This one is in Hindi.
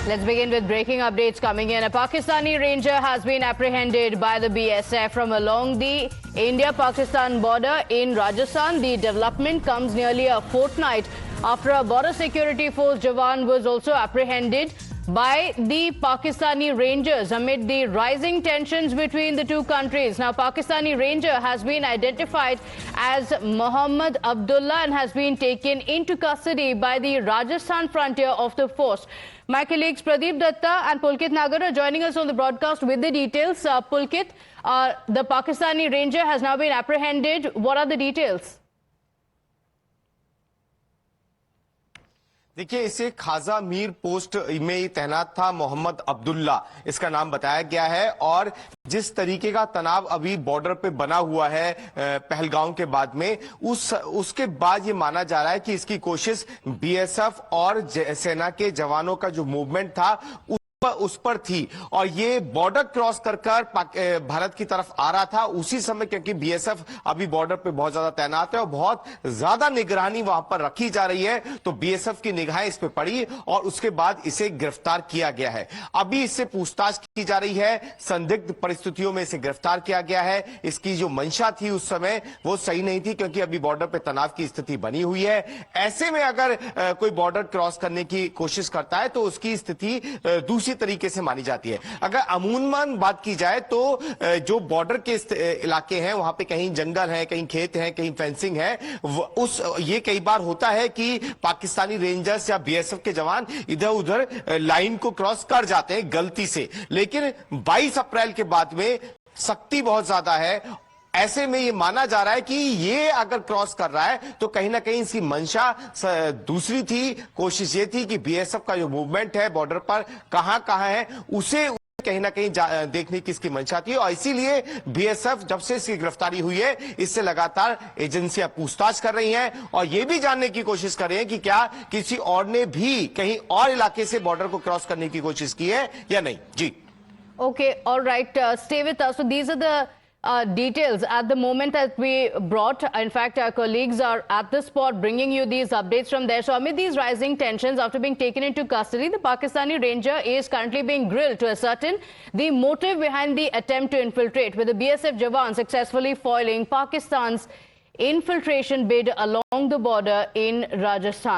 Let's begin with breaking updates coming in. A Pakistani ranger has been apprehended by the BSF from along the India-Pakistan border in Rajasthan. The development comes nearly a fortnight after a border security force Jawan was also apprehended by the Pakistani Rangers amid the rising tensions between the two countries. Now, Pakistani Ranger has been identified as Muhammad Abdullah and has been taken into custody by the Rajasthan frontier of the force. My colleagues Pradeep Datta and Pulkit Nagar are joining us on the broadcast with the details. Pulkit, the Pakistani Ranger has now been apprehended. What are the details? देखिए, इसे खाजा मीर पोस्ट में तैनात था मोहम्मद अब्दुल्ला, इसका नाम बताया गया है। और जिस तरीके का तनाव अभी बॉर्डर पे बना हुआ है पहलगांव के बाद में, उसके बाद ये माना जा रहा है कि इसकी कोशिश बीएसएफ और सेना के जवानों का जो मूवमेंट था उस पर थी और ये बॉर्डर क्रॉस कर भारत की तरफ आ रहा था। उसी समय क्योंकि बीएसएफ अभी बॉर्डर पे बहुत ज्यादा तैनात है और बहुत ज्यादा निगरानी वहां पर रखी जा रही है, तो बीएसएफ की निगाहें इस पे पड़ी और उसके बाद इसे गिरफ्तार किया गया है। अभी इससे पूछताछ की जा रही है, संदिग्ध परिस्थितियों में इसे गिरफ्तार किया गया है। इसकी जो मंशा थी उस समय वो सही नहीं थी क्योंकि अभी बॉर्डर पे तनाव की स्थिति बनी हुई है। ऐसे में अगर कोई बॉर्डर क्रॉस करने की कोशिश करता है तो उसकी स्थिति दूसरी तरीके से मानी जाती है। अगर अमूमन बात की जाए तो जो बॉर्डर के इलाके हैं वहां पे कहीं जंगल है, कहीं खेत है, कहीं फेंसिंग है, ये कई बार होता है कि पाकिस्तानी रेंजर्स या बीएसएफ के जवान इधर उधर लाइन को क्रॉस कर जाते हैं गलती से। लेकिन 22 अप्रैल के बाद में सख्ती बहुत ज्यादा है। ऐसे में ये माना जा रहा है कि ये अगर क्रॉस कर रहा है तो कहीं ना कहीं इसकी मंशा दूसरी थी। कोशिश ये थी कि बीएसएफ का जो मूवमेंट है बॉर्डर पर कहां है उसे कहीं ना कहीं देखने की इसकी मंशा थी और इसीलिए बीएसएफ जब से इसकी गिरफ्तारी हुई है इससे लगातार एजेंसियां पूछताछ कर रही हैं और ये भी जानने की कोशिश कर रही हैं कि क्या किसी और ने भी कहीं और इलाके से बॉर्डर को क्रॉस करने की कोशिश की है या नहीं। जी okay, alright, stay with us. So these are the details at the moment that we brought. In fact, our colleagues are at the spot bringing you these updates from there. So amid these rising tensions, after being taken into custody, the Pakistani Ranger is currently being grilled to ascertain the motive behind the attempt to infiltrate, with the BSF Jawan successfully foiling Pakistan's infiltration bid along the border in Rajasthan.